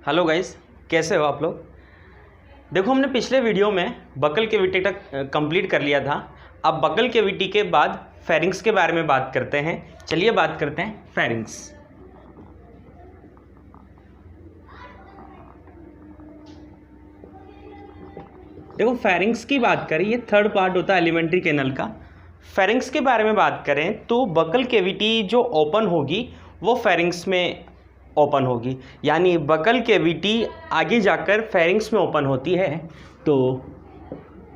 Hello guys, कैसे हो आप लोग। देखो, हमने पिछले वीडियो में बकल कैविटी तक कंप्लीट कर लिया था। अब बकल कैविटी के बाद फेरिंग्स के बारे में बात करते हैं। चलिए बात करते हैं फेरिंग्स। देखो, फेरिंग्स की बात करें, ये थर्ड पार्ट होता है एलिमेंट्री कैनल का। फेरिंग्स के बारे में बात करें तो बकल कैविटी जो ओपन होगी वो फेरिंग्स में ओपन होगी, यानी बकल कैविटी आगे जाकर फेरिंग्स में ओपन होती है। तो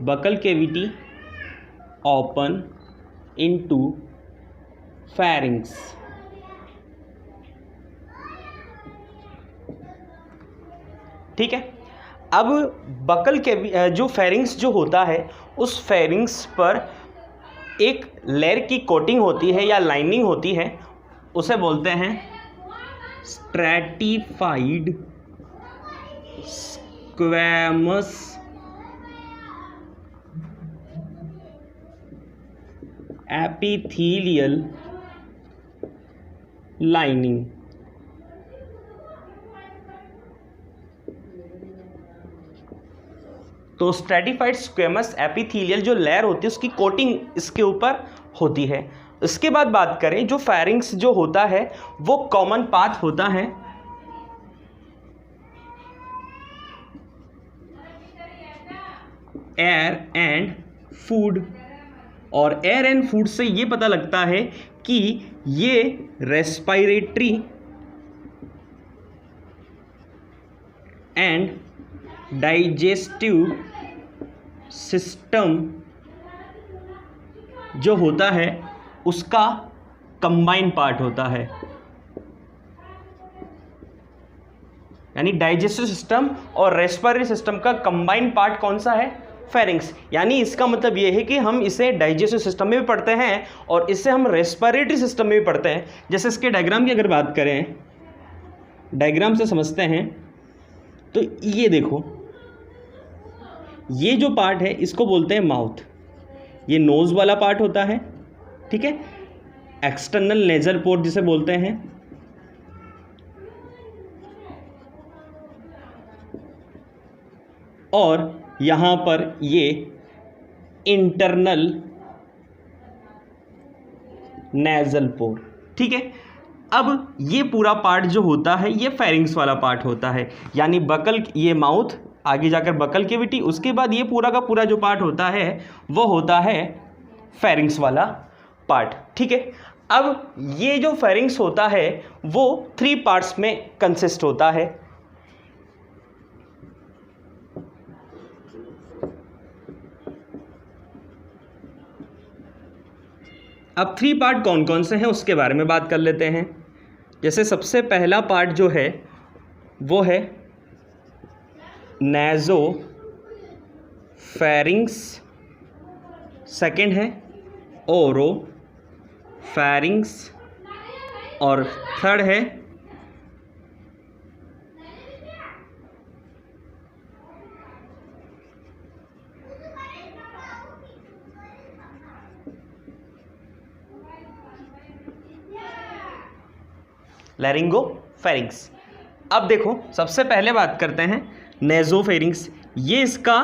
buccal cavity open into pharynx. ठीक है। अब बकल के जो फेरिंग्स जो होता है उस फेरिंग्स पर एक लेयर की कोटिंग होती है या लाइनिंग होती है, उसे बोलते हैं स्ट्रैटिफाइड स्क्वैमस एपिथेलियल लाइनिंग। तो स्ट्रैटिफाइड स्क्वैमस एपिथेलियल जो लेयर होती है उसकी कोटिंग इसके ऊपर होती है। इसके बाद बात करें, जो फेरिंग्स जो होता है वो कॉमन पाथ होता है एयर एंड फूड। और एयर एंड फूड से ये पता लगता है कि ये रेस्पिरेटरी एंड डाइजेस्टिव सिस्टम जो होता है उसका कंबाइन पार्ट होता है, यानी डाइजेस्टिव सिस्टम और रेस्पिरेटरी सिस्टम का कंबाइन पार्ट कौन सा है? फेरिंग्स। यानी इसका मतलब ये है कि हम इसे डाइजेस्टिव सिस्टम में भी पढ़ते हैं और इसे हम रेस्पिरेटरी सिस्टम में भी पढ़ते हैं। जैसे इसके डायग्राम की अगर बात करें, डायग्राम से समझते हैं तो ये देखो, ये जो पार्ट है इसको बोलते हैं माउथ। ये नोज वाला पार्ट होता है, ठीक है। एक्सटर्नल नेजल पोर्ट जिसे बोलते हैं। और यहां पर ये इंटरनल नेजल पोर्ट, ठीक है। अब ये पूरा पार्ट जो होता है ये फेरिंग्स वाला पार्ट होता है, यानी बकल, ये माउथ, आगे जाकर बकल कैविटी, उसके बाद ये पूरा का पूरा जो पार्ट होता है वो होता है फेरिंग्स वाला पार्ट, ठीक है। अब ये जो फेरिंग्स होता है वो 3 पार्ट्स में कंसिस्ट होता है। अब 3 पार्ट कौन कौन से हैं उसके बारे में बात कर लेते हैं। जैसे सबसे पहला पार्ट जो है वो है नेजो फेरिंग्स, सेकेंड है ओरो फेरिंग्स और थर्ड है लैरिंगो फेरिंग्स। अब देखो, सबसे पहले बात करते हैं नेजोफेरिंग्स। ये इसका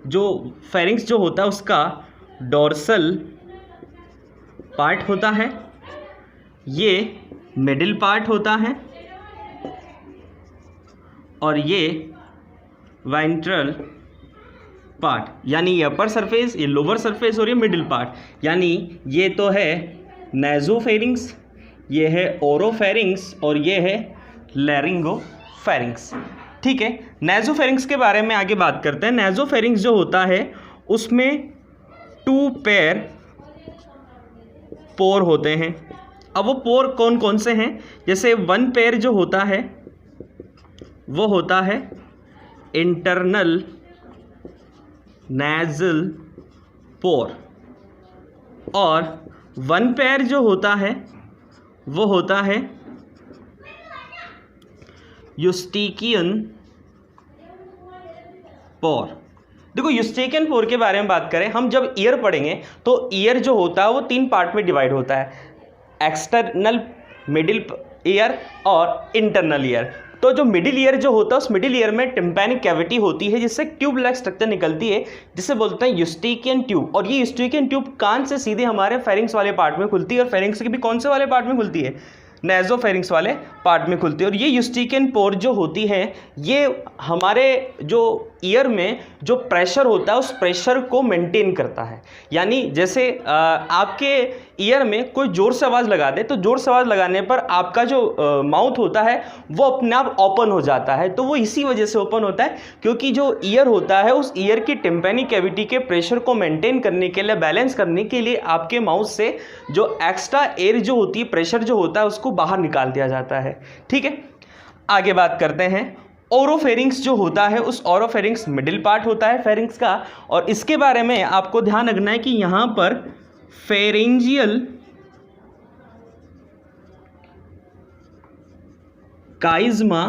जो फेरिंग्स जो होता है उसका डोर्सल पार्ट होता है, ये मिडिल पार्ट होता है और ये वेंट्रल पार्ट, यानी ये अपर सरफेस, ये लोअर सरफेस और ये मिडिल पार्ट। यानी ये तो है नेजोफेरिंग्स, ये है ओरोफेरिंग्स और ये है लैरिंगोफेरिंग्स, ठीक है। नेजोफेरिंग्स के बारे में आगे बात करते हैं। नेजोफेरिंग्स जो होता है उसमें 2 पेयर पोर होते हैं। अब वो पोर कौन कौन से हैं? जैसे 1 पेयर जो होता है वो होता है इंटरनल नेजल पोर, और 1 पेयर जो होता है वो होता है यूस्टिकियन पोर। देखो, यूस्टिकियन पोर के बारे में बात करें, हम जब ईयर पढ़ेंगे तो ईयर जो होता है वो 3 पार्ट में डिवाइड होता है, एक्सटर्नल, मिडिल ईयर और इंटरनल ईयर। तो जो मिडिल ईयर जो होता है उस मिडिल ईयर में टिम्पैनिक कैविटी होती है जिससे ट्यूब लाइक स्ट्रक्चर निकलती है जिसे बोलते हैं यूस्टिकियन ट्यूब। और ये यूस्टिकियन ट्यूब कान से सीधे हमारे फेरिंग्स वाले पार्ट में खुलती है और फेरिंग्स के भी कौन से वाले पार्ट में खुलती है, नेज़ोफेरिंक्स वाले पार्ट में खुलती है। और ये यूस्टिकियन पोर जो होती है ये हमारे जो ईयर में जो प्रेशर होता है उस प्रेशर को मेंटेन करता है। यानी जैसे आपके ईयर में कोई ज़ोर से आवाज़ लगा दे तो ज़ोर से आवाज़ लगाने पर आपका जो माउथ होता है वो अपने आप ओपन हो जाता है। तो वो इसी वजह से ओपन होता है क्योंकि जो ईयर होता है उस ईयर की टिम्पैनिक कैविटी के प्रेशर को मेंटेन करने के लिए, बैलेंस करने के लिए आपके माउथ से जो एक्स्ट्रा एयर जो होती है, प्रेशर जो होता है उसको बाहर निकाल दिया जाता है। ठीक है, आगे बात करते हैं। ओरोफेरिंक्स जो होता है उस ओरोफेरिंक्स मिडिल पार्ट होता है फेरिंग्स का, और इसके बारे में आपको ध्यान रखना है कि यहां पर फेरेंजियल काइज्मा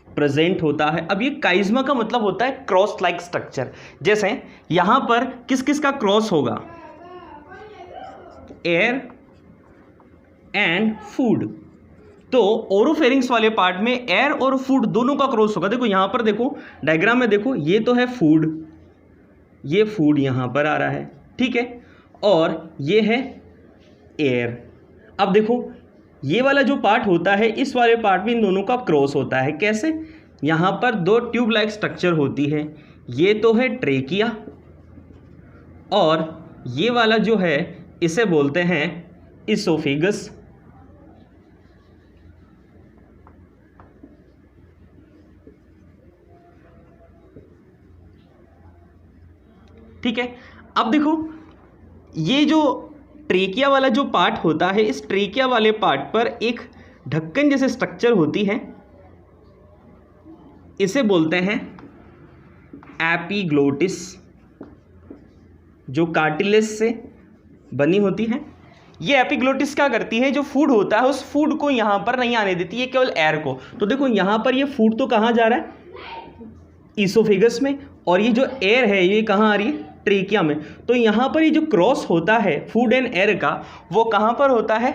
प्रेजेंट होता है। अब ये काइज्मा का मतलब होता है क्रॉस लाइक स्ट्रक्चर। जैसे यहां पर किस किस का क्रॉस होगा, एयर एंड फूड। तो ओरोफेरिंक्स वाले पार्ट में एयर और फूड दोनों का क्रॉस होगा। देखो यहां पर, देखो डायग्राम में देखो, ये तो है फूड, ये फूड यहां पर आ रहा है, ठीक है, और ये है एयर। अब देखो ये वाला जो पार्ट होता है इस वाले पार्ट में इन दोनों का क्रॉस होता है। कैसे, यहां पर दो ट्यूब लाइक स्ट्रक्चर होती है, ये तो है ट्रेकिया और ये वाला जो है इसे बोलते हैं इसोफेगस। ठीक है, अब देखो ये जो ट्रेकिया वाला जो पार्ट होता है, इस ट्रेकिया वाले पार्ट पर एक ढक्कन जैसे स्ट्रक्चर होती है, इसे बोलते हैं एपिग्लोटिस, जो कार्टिलेज से बनी होती है। ये एपिग्लोटिस क्या करती है, जो फूड होता है उस फूड को यहां पर नहीं आने देती है, केवल एयर को। तो देखो यहां पर ये फूड तो कहां जा रहा है, इसोफेगस में, और ये जो एयर है ये कहां आ रही है, ट्रेकिया में। तो यहां पर ये जो क्रॉस होता है फूड एंड एयर का, वो कहां पर होता है,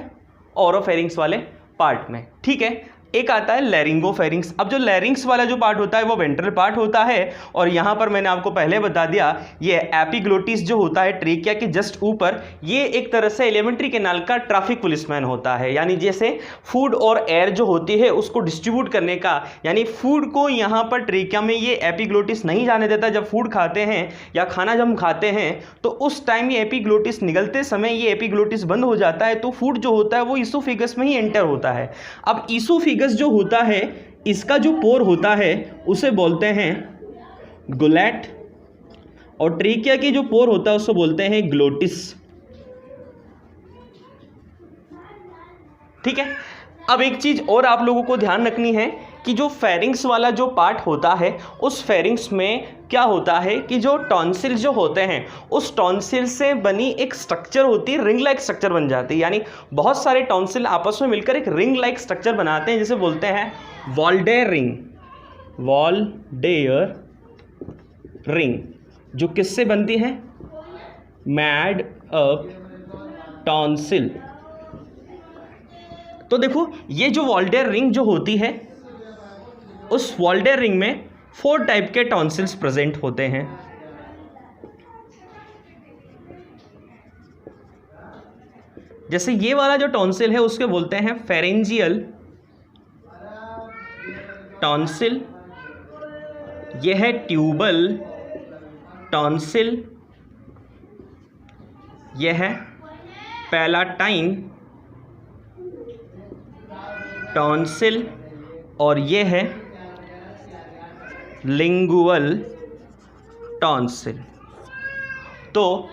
ओरोफेरिंक्स वाले पार्ट में। ठीक है, एक आता है लैरिंगोफेरिंक्स। अब जो लैरिंग्स वाला जो पार्ट होता है वो वेंट्रल पार्ट होता है, और यहाँ पर मैंने आपको पहले बता दिया ये एपिग्लोटिस जो होता है ट्रेकिया के जस्ट ऊपर, ये एक तरह से एलिमेंट्री कैनाल का ट्रैफिक पुलिसमैन होता है। यानी जैसे फूड और एयर जो होती है उसको डिस्ट्रीब्यूट करने का, यानी फूड को यहाँ पर ट्रेकिया में ये एपिग्लोटिस नहीं जाने देता। जब फूड खाते हैं या खाना जब हम खाते हैं तो उस टाइम ये एपिग्लोटिस निगलते समय ये एपिग्लोटिस बंद हो जाता है, तो फूड जो होता है वो इसोफेगस में ही एंटर होता है। अब इसोफेगस जो होता है इसका जो पोर होता है उसे बोलते हैं गुलेट, और ट्रेकिया की जो पोर होता है उसे बोलते हैं ग्लोटिस। ठीक है, अब एक चीज और आप लोगों को ध्यान रखनी है कि जो फेरिंग्स वाला जो पार्ट होता है उस फेरिंग्स में क्या होता है कि जो टॉन्सिल जो होते हैं उस टॉन्सिल से बनी एक स्ट्रक्चर होती है, रिंग लाइक स्ट्रक्चर बन जाती है। यानी बहुत सारे टॉन्सिल आपस में मिलकर एक रिंग लाइक स्ट्रक्चर बनाते हैं जिसे बोलते हैं वॉल्डेयर रिंग। वॉल्डेयर रिंग जो किससे बनती है, मैड अप टॉन्सिल। तो देखो ये जो वॉल्डेयर रिंग जो होती है उस वॉल्डेयर रिंग में 4 टाइप के टॉन्सिल्स प्रेजेंट होते हैं। जैसे ये वाला जो टॉन्सिल है उसके बोलते हैं फेरेंजियल टॉन्सिल, यह है ट्यूबल टॉन्सिल, यह है पैलाटाइन टॉन्सिल, और यह है लिंगुअल टॉन्सिल। तो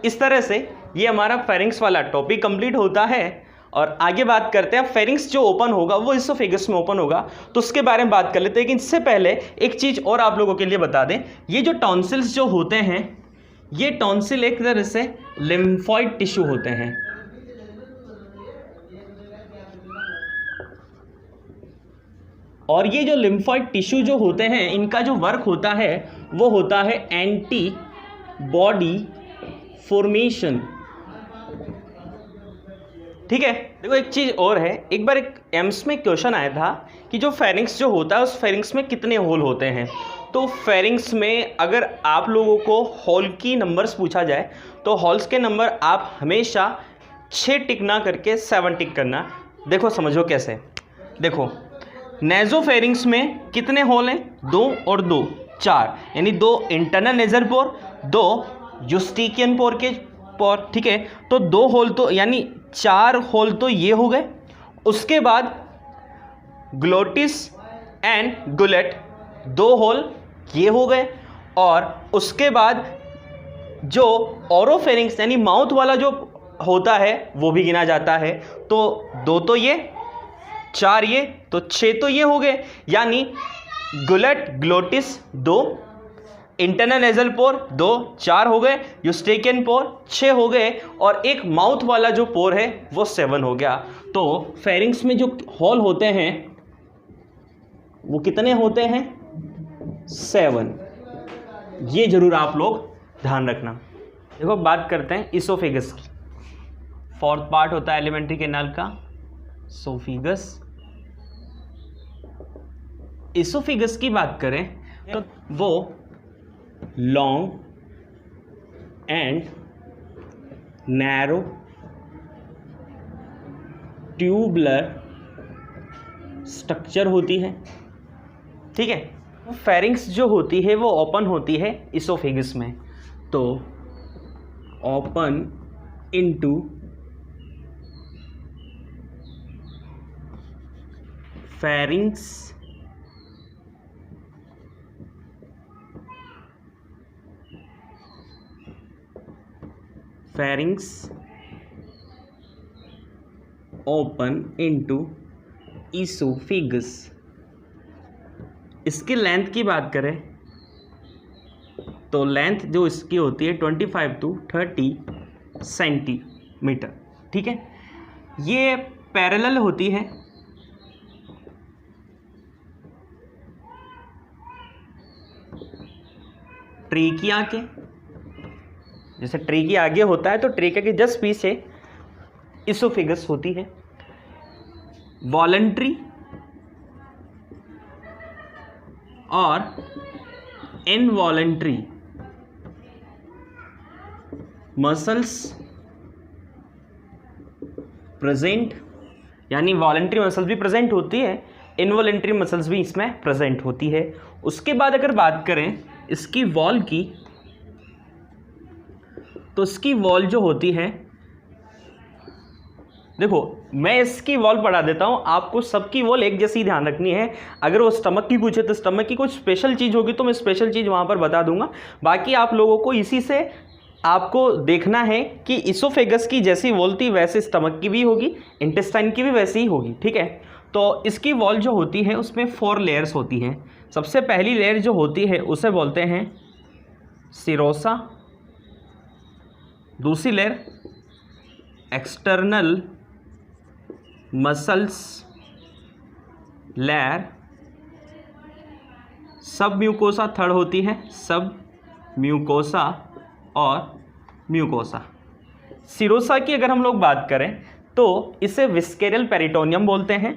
इस तरह से ये हमारा फेरिंग्स वाला टॉपिक कंप्लीट होता है। और आगे बात करते हैं, फेरिंग्स जो ओपन होगा वो इसोफेगस में ओपन होगा, तो उसके बारे में बात कर लेते हैं। लेकिन इससे पहले एक चीज़ और आप लोगों के लिए बता दें, ये जो टॉन्सिल्स जो होते हैं ये टॉन्सिल एक तरह से लिम्फॉइड टिश्यू होते हैं। और ये जो लिम्फॉइड टिश्यू जो होते हैं इनका जो वर्क होता है वो होता है एंटी बॉडी फॉर्मेशन। ठीक है। देखो एक चीज़ और है, एक बार एक एम्स में क्वेश्चन आया था कि जो फेरिंग्स जो होता है उस फेरिंग्स में कितने होल होते हैं। तो फेरिंग्स में अगर आप लोगों को हॉल की नंबर्स पूछा जाए तो हॉल्स के नंबर आप हमेशा 6 टिक ना करके 7 टिक करना। देखो समझो कैसे। देखो नेजोफेरिंग्स में कितने होल हैं, 2 और 2 4, यानी 2 इंटरनल नेजल पोर, 2 यूस्टिकियन पोर के पोर, ठीक है। तो 2 होल तो यानी 4 होल तो ये हो गए। उसके बाद ग्लोटिस एंड गुलेट 2 होल ये हो गए। और उसके बाद जो ओरोफेरिंग्स यानी माउथ वाला जो होता है वो भी गिना जाता है। तो 2 तो ये, 4 ये, तो 6 तो ये हो गए। यानी गुलेट ग्लोटिस 2, इंटरनल नेजल पोर 2, 4 हो गए, यूस्टेकियन पोर 6 हो गए, और एक माउथ वाला जो पोर है वो 7 हो गया। तो फेरिंग्स में जो हॉल होते हैं वो कितने होते हैं, 7। ये जरूर आप लोग ध्यान रखना। देखो बात करते हैं इसोफेगस की। 4th पार्ट होता है एलिमेंट्री कैनाल का सोफिगस। इसोफिगस की बात करें तो वो long and narrow tubular structure होती है, ठीक है। फेरिंग्स जो होती है वो ओपन होती है इसोफेगस में। तो open into pharynx open into oesophagus. इसकी लेंथ की बात करें तो लेंथ जो इसकी होती है 25 to 30 सेंटीमीटर, ठीक है। ये पैरेलल होती है ट्रेकिया के। जैसे ट्रेकिया आगे होता है तो ट्रेकिया के जस्ट पीछे इसोफेगस होती है। वॉलंटरी और इनवॉलंटरी मसल्स प्रेजेंट, यानी वॉलंटरी मसल्स भी प्रेजेंट होती है, इनवॉलंटरी मसल्स भी इसमें प्रेजेंट होती है। उसके बाद अगर बात करें इसकी वॉल की, तो इसकी वॉल जो होती है, देखो मैं इसकी वॉल पढ़ा देता हूं, आपको सबकी वॉल एक जैसी ध्यान रखनी है। अगर वो स्टमक की पूछे तो स्टमक की कुछ स्पेशल चीज़ होगी तो मैं स्पेशल चीज़ वहां पर बता दूंगा। बाकी आप लोगों को इसी से आपको देखना है कि इसोफेगस की जैसी वॉल थी वैसे स्टमक की भी होगी, इंटेस्टाइन की भी वैसी ही होगी, ठीक है। तो इसकी वॉल जो होती है उसमें 4 लेयर्स होती हैं। सबसे पहली लेयर जो होती है उसे बोलते हैं सिरोसा। दूसरी लेयर एक्सटर्नल मसल्स लेयर, सब म्यूकोसा थर्ड होती है, सब म्यूकोसा और म्यूकोसा। सिरोसा की अगर हम लोग बात करें तो इसे विस्केरल पेरिटोनियम बोलते हैं।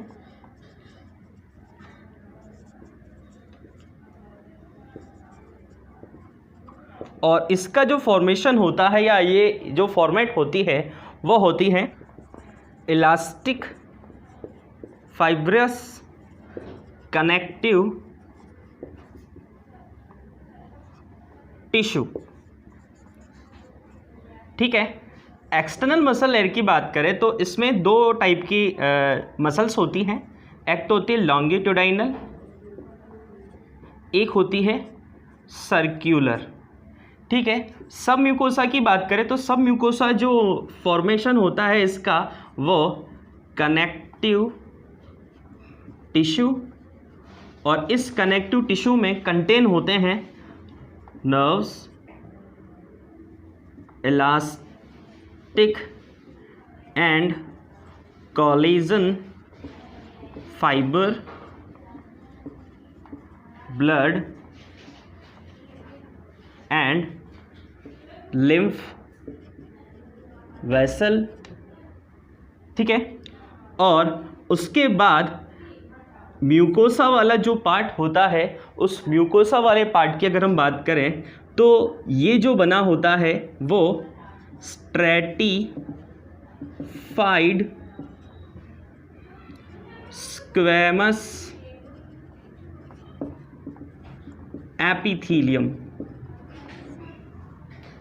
और इसका जो फॉर्मेशन होता है या ये जो फॉर्मेट होती है वो होती है इलास्टिक फाइब्रस कनेक्टिव टिश्यू, ठीक है। एक्सटर्नल मसल लेयर की बात करें तो इसमें 2 टाइप की मसल्स होती हैं। एक तो होती है लॉन्गिट्यूडाइनल, एक होती है सर्क्यूलर, ठीक है। सब म्यूकोसा की बात करें तो सब म्यूकोसा जो फॉर्मेशन होता है इसका वो कनेक्टिव टिश्यू, और इस कनेक्टिव टिश्यू में कंटेन होते हैं nerves, elastic and collagen fibre, blood and lymph vessel ठीक है। और उसके बाद म्यूकोसा वाला जो पार्ट होता है, उस म्यूकोसा वाले पार्ट की अगर हम बात करें तो ये जो बना होता है वो स्ट्रैटिफाइड स्क्वैमस एपिथीलियम।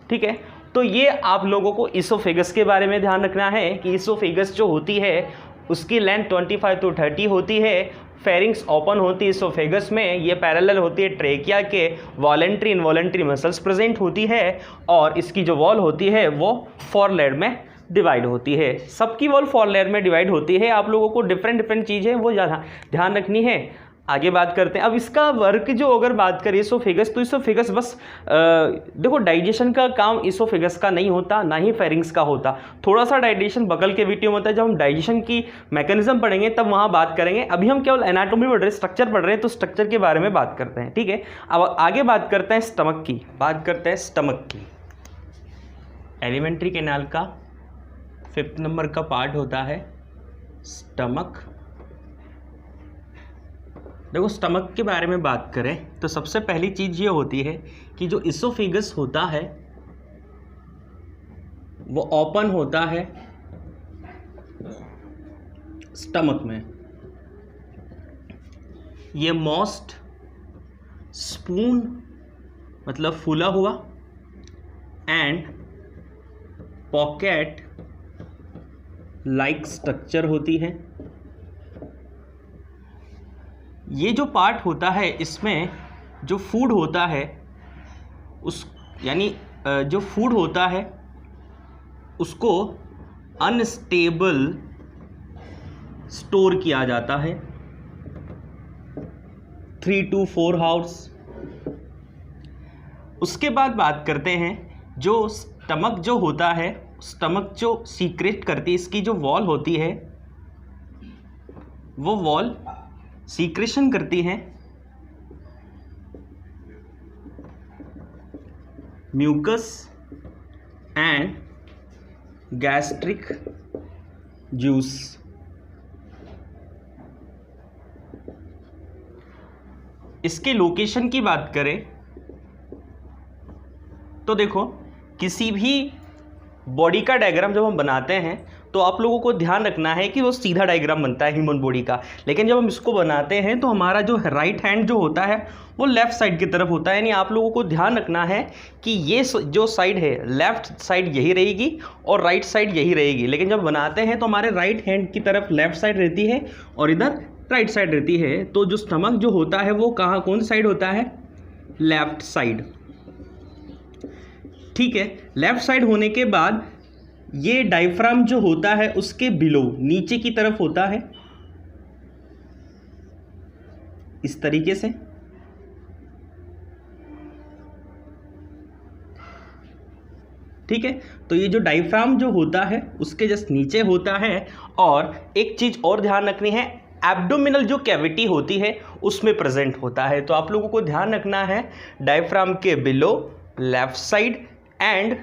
ठीक है, तो ये आप लोगों को इसोफेगस के बारे में ध्यान रखना है कि इसोफेगस जो होती है उसकी लेंथ 25 to 30 होती है। फेरिंग्स ओपन होती है इसोफेगस में, ये पैरेलल होती है ट्रेकिया के, वॉलेंट्री इनवॉलेंट्री मसल्स प्रेजेंट होती है और इसकी जो वॉल होती है वो 4 लेयर में डिवाइड होती है। सबकी वॉल 4 लेयर में डिवाइड होती है। आप लोगों को डिफरेंट चीज़ें वो ज़्यादा ध्यान रखनी है। आगे बात करते हैं अब इसका वर्क जो अगर बात करें इसोफेगस, तो इसोफेगस बस देखो डाइजेशन का काम इसोफेगस का नहीं होता, ना ही फेरिंग्स का होता। थोड़ा सा डाइजेशन बगल के वीडियो में होता है, जब हम डाइजेशन की मैकेनिज्म पढ़ेंगे तब वहाँ बात करेंगे। अभी हम केवल एनाटॉमी पढ़ रहे हैं, स्ट्रक्चर पढ़ रहे हैं, तो स्ट्रक्चर के बारे में बात करते हैं। ठीक है, अब आगे बात करते हैं स्टमक की, बात करते हैं स्टमक की। एलिमेंट्री कैनाल का 5th नंबर का पार्ट होता है स्टमक। देखो स्टमक के बारे में बात करें तो सबसे पहली चीज़ ये होती है कि जो इसोफेगस होता है वो ओपन होता है स्टमक में। ये मोस्ट स्पून मतलब फूला हुआ एंड पॉकेट लाइक स्ट्रक्चर होती है। ये जो पार्ट होता है इसमें जो फूड होता है उस यानी जो फूड होता है उसको अनस्टेबल स्टोर किया जाता है 3 to 4 आवर्स। उसके बाद बात करते हैं जो स्टमक जो होता है, स्टमक जो सीक्रेट करती है, इसकी जो वॉल होती है वो वॉल सीक्रेशन करती है म्यूकस एंड गैस्ट्रिक जूस। इसके लोकेशन की बात करें तो देखो किसी भी बॉडी का डायग्राम जब हम बनाते हैं तो आप लोगों को ध्यान रखना है कि वो सीधा डायग्राम बनता है ह्यूमन बॉडी का, लेकिन जब हम इसको बनाते हैं तो हमारा जो राइट हैंड जो होता है वो लेफ़्ट साइड की तरफ होता है। यानी आप लोगों को ध्यान रखना है कि ये जो साइड है लेफ़्ट साइड यही रहेगी और राइट साइड यही रहेगी, लेकिन जब बनाते हैं तो हमारे राइट हैंड की तरफ लेफ़्ट साइड रहती है और इधर राइट साइड रहती है। तो जो स्टमक जो होता है वो कहाँ कौन सी साइड होता है? Left side. ठीक है, लेफ़्ट साइड होने के बाद ये डायफ्राम जो होता है उसके बिलो नीचे की तरफ होता है इस तरीके से। ठीक है, तो ये जो डायफ्राम जो होता है उसके जस्ट नीचे होता है। और एक चीज और ध्यान रखनी है, एब्डोमिनल जो कैविटी होती है उसमें प्रेजेंट होता है। तो आप लोगों को ध्यान रखना है डायफ्राम के below left side and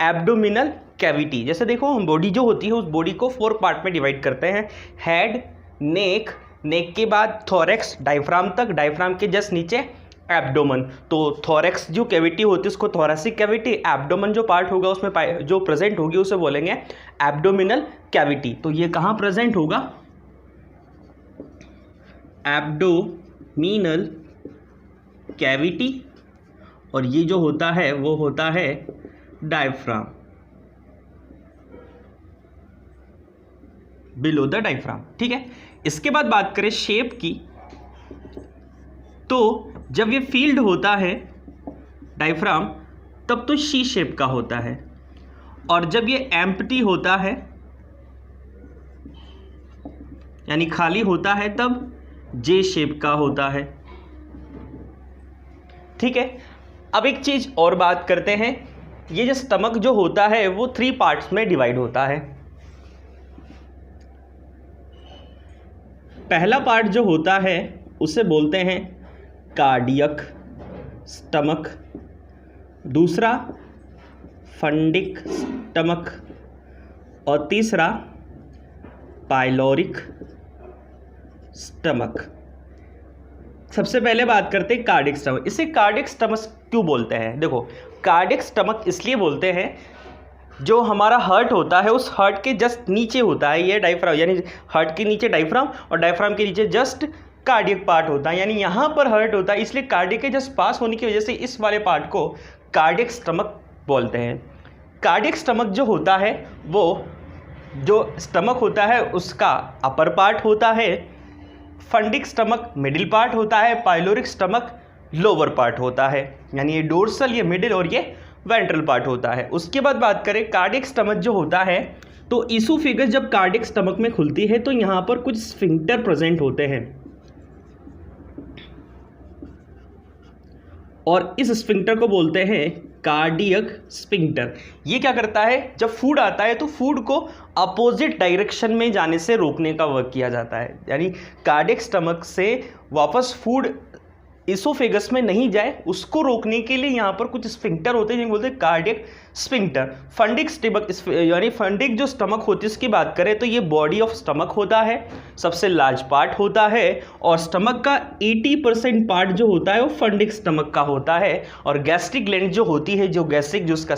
abdominal cavity. जैसे देखो हम बॉडी जो होती है उस बॉडी को 4 पार्ट में डिवाइड करते हैं, हेड, नेक, नेक के बाद थोरैक्स, डायफ्राम तक, डायफ्राम के जस्ट नीचे एब्डोमन। तो थोरैक्स जो कैविटी होती है उसको थोरैसिक कैविटी, एब्डोमन जो पार्ट होगा उसमें जो प्रेजेंट होगी उसे बोलेंगे एब्डोमिनल कैविटी। तो ये कहाँ प्रेजेंट होगा? एब्डोमिनल कैविटी, और ये जो होता है वो होता है डायफ्राम, बिलो द डायफ्राम। ठीक है, इसके बाद बात करें शेप की, तो जब ये फील्ड होता है डायफ्राम तब तो सी शेप का होता है, और जब ये एम्प्टी होता है यानी खाली होता है तब जे शेप का होता है। ठीक है, अब एक चीज और बात करते हैं, ये जो स्टमक जो होता है वो 3 पार्ट्स में डिवाइड होता है। पहला पार्ट जो होता है उसे बोलते हैं कार्डियक स्टमक, दूसरा फंडिक स्टमक, और तीसरा पाइलोरिक स्टमक। सबसे पहले बात करते हैं कार्डियक स्टमक। इसे कार्डियक स्टमक क्यों बोलते हैं? देखो, कार्डियक स्टमक इसलिए बोलते हैं, जो हमारा हार्ट होता है उस हार्ट के जस्ट नीचे होता है ये डायफ्राम, यानी हार्ट के नीचे डायफ्राम और डायफ्राम के नीचे जस्ट कार्डियक पार्ट होता है, यानी यहाँ पर हार्ट होता है, इसलिए कार्डियक के जस्ट पास होने की वजह से इस वाले पार्ट को कार्डियक स्टमक बोलते हैं। कार्डियक स्टमक जो होता है वो जो स्टमक होता है उसका अपर पार्ट होता है, फंडिक स्टमक मिडिल पार्ट होता है, पाइलोरिक स्टमक लोअर पार्ट होता है, यानी ये डोर्सल, ये मिडिल और ये वेंट्रल पार्ट होता है। उसके बाद बात करें कार्डियक स्टमक जो होता है, तो ईसोफेगस जब कार्डियक स्टमक में खुलती है तो यहाँ पर कुछ स्फिंक्टर प्रेजेंट होते हैं और इस स्फिंक्टर को बोलते हैं कार्डियक स्फिंक्टर। ये क्या करता है, जब फूड आता है तो फूड को अपोजिट डायरेक्शन में जाने से रोकने का वर्क किया जाता है, यानी कार्डियक स्टमक से वापस फूड इसोफेगस में नहीं जाए उसको रोकने के लिए यहाँ पर कुछ स्फिंक्टर होते हैं जिनको बोलते हैं कार्डियक स्फिंक्टर। फंडिक स्टमक, यानी फंडिक जो स्टमक होती है उसकी बात करें तो ये बॉडी ऑफ स्टमक होता है, सबसे लार्ज पार्ट होता है और स्टमक का 80% पार्ट जो होता है वो फंडिक स्टमक का होता है और गैस्ट्रिक ग्लैंड जो होती है, जो गैस्ट्रिक जो उसका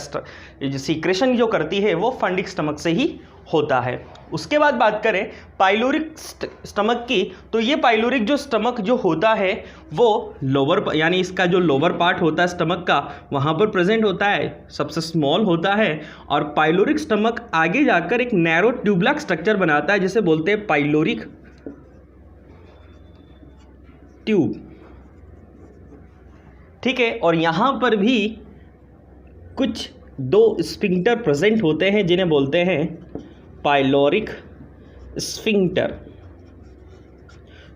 सीक्रेशन जो करती है वो फंडिक स्टमक से ही होता है। उसके बाद बात करें पाइलोरिक स्टमक की, तो ये पाइलोरिक जो स्टमक जो होता है वो लोअर, यानी इसका जो लोअर पार्ट होता है स्टमक का वहाँ पर प्रेजेंट होता है, सबसे स्मॉल होता है और पाइलोरिक स्टमक आगे जाकर एक नैरो ट्यूबलक स्ट्रक्चर बनाता है जिसे बोलते हैं पाइलोरिक ट्यूब। ठीक है, और यहाँ पर भी कुछ दो स्फिंक्टर प्रेजेंट होते हैं जिन्हें बोलते हैं पाइलोरिक स्फिंक्टर,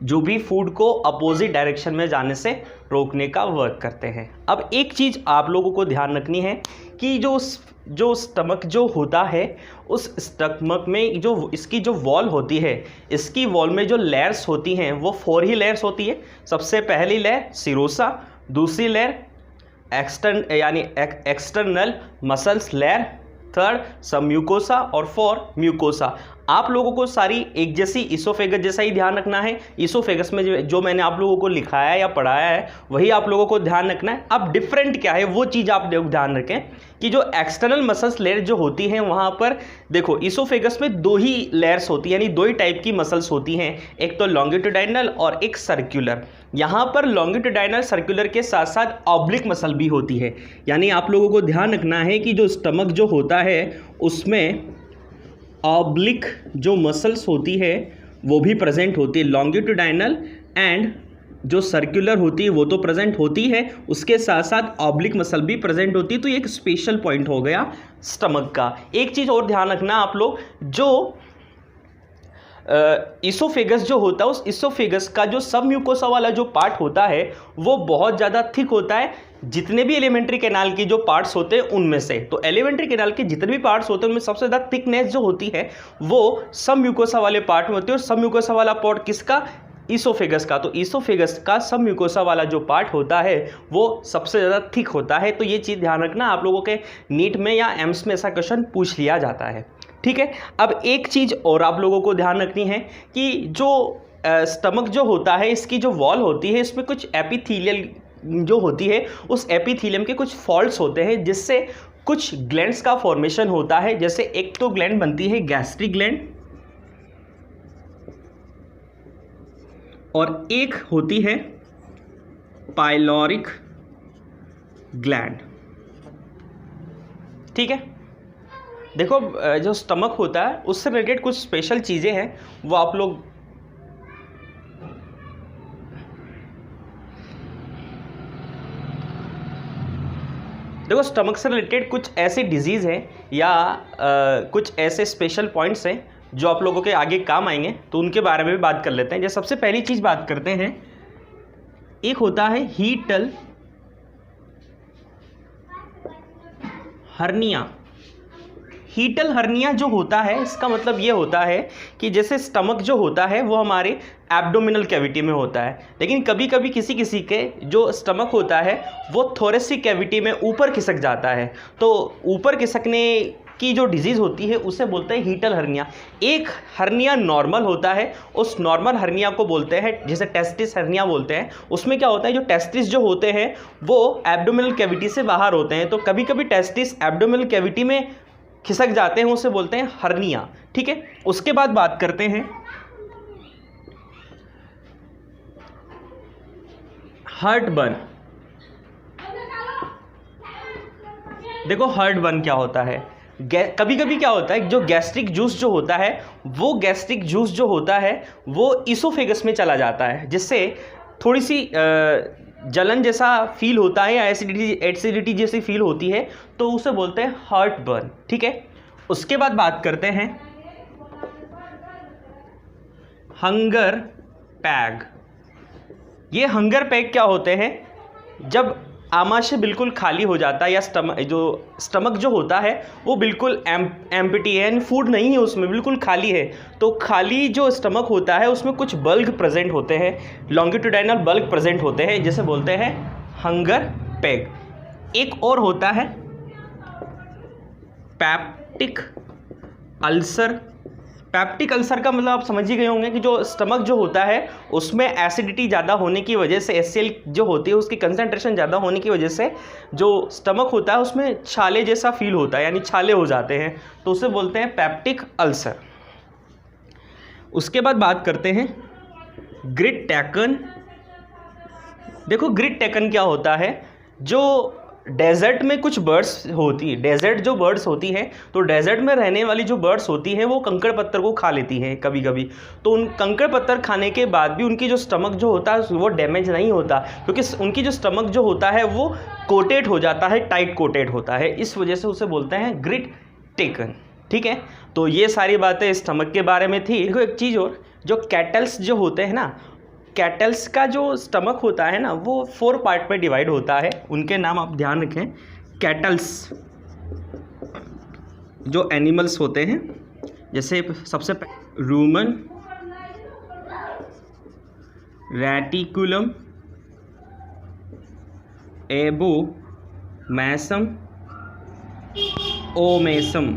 जो भी फूड को अपोजिट डायरेक्शन में जाने से रोकने का वर्क करते हैं। अब एक चीज़ आप लोगों को ध्यान रखनी है कि जो स्टमक जो होता है उस स्टमक में जो इसकी जो वॉल होती है, इसकी वॉल में जो लेयर्स होती हैं वो 4 ही लेयर्स होती है। सबसे पहली लेयर सिरोसा, दूसरी layer external muscles layer, third सब म्यूकोसा और 4 म्यूकोसा। आप लोगों को सारी एक जैसी इसोफेगस जैसा ही ध्यान रखना है। इसोफेगस में जो मैंने आप लोगों को लिखाया या पढ़ाया है वही आप लोगों को ध्यान रखना है। अब डिफरेंट क्या है वो चीज़ आप ध्यान रखें कि जो एक्सटर्नल मसल्स लेयर जो होती हैं वहाँ पर देखो इसोफेगस में 2 ही लेयर्स होती हैं, यानी 2 ही टाइप की मसल्स होती हैं, एक तो लॉन्गिट्यूडाइनल और एक सर्कुलर। यहाँ पर लॉन्गिट्यूडाइनल सर्कुलर के साथ साथ ऑब्लिक मसल भी होती है, यानी आप लोगों को ध्यान रखना है कि जो स्टमक जो होता है उसमें ऑब्लिक जो मसल्स होती है वो भी प्रेजेंट होती है, लॉन्गिट्यूडाइनल एंड जो सर्कुलर होती है वो तो प्रेजेंट होती है, उसके साथ साथ ऑब्लिक मसल भी प्रेजेंट होती है। तो ये एक स्पेशल पॉइंट हो गया स्टमक का। एक चीज़ और ध्यान रखना आप लोग, जो इसोफेगस जो होता है उस इसोफेगस का जो सब म्यूकोसा वाला जो पार्ट होता है वो बहुत ज़्यादा थिक होता है जितने भी एलिमेंट्री कैनाल की जो पार्ट्स होते हैं उनमें से। तो एलिमेंट्री कैनाल के जितने भी पार्ट्स होते हैं उनमें सबसे ज़्यादा थिकनेस जो होती है वो सब म्यूकोसा वाले पार्ट में होती है और सब म्यूकोसा वाला पार्ट किसका, इसोफेगस का। तो इसोफेगस का सब म्यूकोसा वाला जो पार्ट होता है वो सबसे ज़्यादा थिक होता है। तो ये चीज़ ध्यान रखना, आप लोगों के नीट में या एम्स में ऐसा क्वेश्चन पूछ लिया जाता है। ठीक है, अब एक चीज़ और आप लोगों को ध्यान रखनी है कि जो स्टमक जो होता है इसकी जो वॉल होती है इसमें कुछ एपिथेलियल जो होती है उस एपिथेलियम के कुछ फॉल्ट्स होते हैं जिससे कुछ ग्लैंड्स का फॉर्मेशन होता है। जैसे एक तो ग्लैंड बनती है गैस्ट्रिक ग्लैंड और एक होती है पाइलोरिक ग्लैंड। ठीक है, देखो जो स्टमक होता है उससे रिलेटेड कुछ स्पेशल चीज़ें हैं वो आप लोग देखो, स्टमक से रिलेटेड कुछ ऐसे डिजीज़ हैं या कुछ ऐसे स्पेशल पॉइंट्स हैं जो आप लोगों के आगे काम आएंगे, तो उनके बारे में भी बात कर लेते हैं। जैसे सबसे पहली चीज़ बात करते हैं, एक होता है हीटल हर्निया। हीटल हर्निया जो होता है इसका मतलब ये होता है कि जैसे स्टमक जो होता है वो हमारे एब्डोमिनल कैविटी में होता है, लेकिन कभी कभी किसी के जो स्टमक होता है वो थोरेसिक कैविटी में ऊपर खिसक जाता है। तो ऊपर खिसकने की जो डिजीज़ होती है उसे बोलते हैं हीटल हर्निया। एक हर्निया नॉर्मल होता है, उस नॉर्मल हर्निया को बोलते हैं, जिसे टेस्टिस हर्निया बोलते हैं। उसमें क्या होता है, जो टेस्टिस जो होते हैं वो एब्डोमिनल कैविटी से बाहर होते हैं, तो कभी कभी टेस्टिस एब्डोमिनल कैविटी में खिसक जाते हैं, उसे बोलते हैं हर्निया। ठीक है, उसके बाद बात करते हैं हार्टबर्न। देखो हार्टबर्न क्या होता है, कभी कभी क्या होता है, जो गैस्ट्रिक जूस जो होता है वो गैस्ट्रिक जूस जो होता है वो इसोफेगस में चला जाता है, जिससे थोड़ी सी जलन जैसा फील होता है या एसिडिटी जैसी फील होती है, तो उसे बोलते हैं हार्टबर्न। ठीक है, उसके बाद बात करते हैं हंगर पैग। ये हंगर पैग क्या होते हैं, जब आमाशय बिल्कुल खाली हो जाता है या स्टमक जो होता है वो बिल्कुल एम्प्टी है, फूड नहीं है उसमें, बिल्कुल खाली है, तो खाली जो स्टमक होता है उसमें कुछ बल्क प्रेजेंट होते हैं, लॉन्गिट्यूडाइनल बल्क प्रेजेंट होते हैं, जिसे बोलते हैं हंगर पैग। एक और होता है पैप्टिक अल्सर। पैप्टिक अल्सर का मतलब आप समझ ही गए होंगे कि जो स्टमक जो होता है उसमें एसिडिटी ज़्यादा होने की वजह से, HCl जो होती है उसकी कंसंट्रेशन ज़्यादा होने की वजह से जो स्टमक होता है उसमें छाले जैसा फील होता है, यानी छाले हो जाते हैं, तो उसे बोलते हैं पैप्टिक अल्सर। उसके बाद बात करते हैं ग्रिट टैकन। देखो ग्रिट टैकन क्या होता है, जो डेजर्ट में कुछ बर्ड्स होती है, डेजर्ट जो बर्ड्स होती हैं, तो डेजर्ट में रहने वाली जो बर्ड्स होती हैं वो कंकड़ पत्थर को खा लेती हैं कभी कभी, तो उन कंकड़ पत्थर खाने के बाद भी उनकी जो स्टमक जो होता है वो डैमेज नहीं होता, क्योंकि उनकी जो स्टमक जो होता है वो कोटेड हो जाता है, टाइट कोटेड होता है, इस वजह से उसे बोलते हैं ग्रिट टैकन। ठीक है, तो ये सारी बातें स्टमक के बारे में थी। देखो एक चीज़ और, जो कैटल्स जो होते हैं ना, कैटल्स का जो स्टमक होता है ना वो 4 पार्ट में डिवाइड होता है, उनके नाम आप ध्यान रखें। कैटल्स जो एनिमल्स होते हैं, जैसे सबसे रूमन, रेटिकुलम, एबो, मैसम, ओमेसम।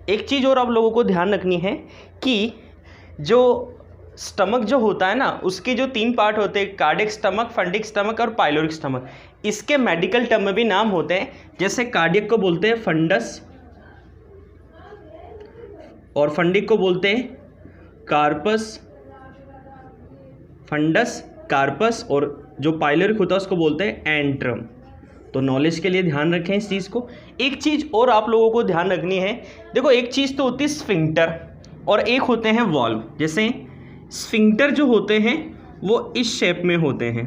एक चीज़ और आप लोगों को ध्यान रखनी है कि जो स्टमक जो होता है ना उसके जो 3 पार्ट होते हैं, कार्डियक स्टमक, फंडिक स्टमक और पाइलोरिक स्टमक, इसके मेडिकल टर्म में भी नाम होते हैं। जैसे कार्डियक को बोलते हैं फंडस और फंडिक को बोलते हैं कार्पस, फंडस कार्पस, और जो पाइलोरिक होता है उसको बोलते हैं एंट्रम। तो नॉलेज के लिए ध्यान रखें इस चीज़ को। एक चीज़ और आप लोगों को ध्यान रखनी है, देखो एक चीज़ तो होती है स्फिंक्टर और एक होते हैं वॉल्व। जैसे स्फिंक्टर जो होते हैं वो इस शेप में होते हैं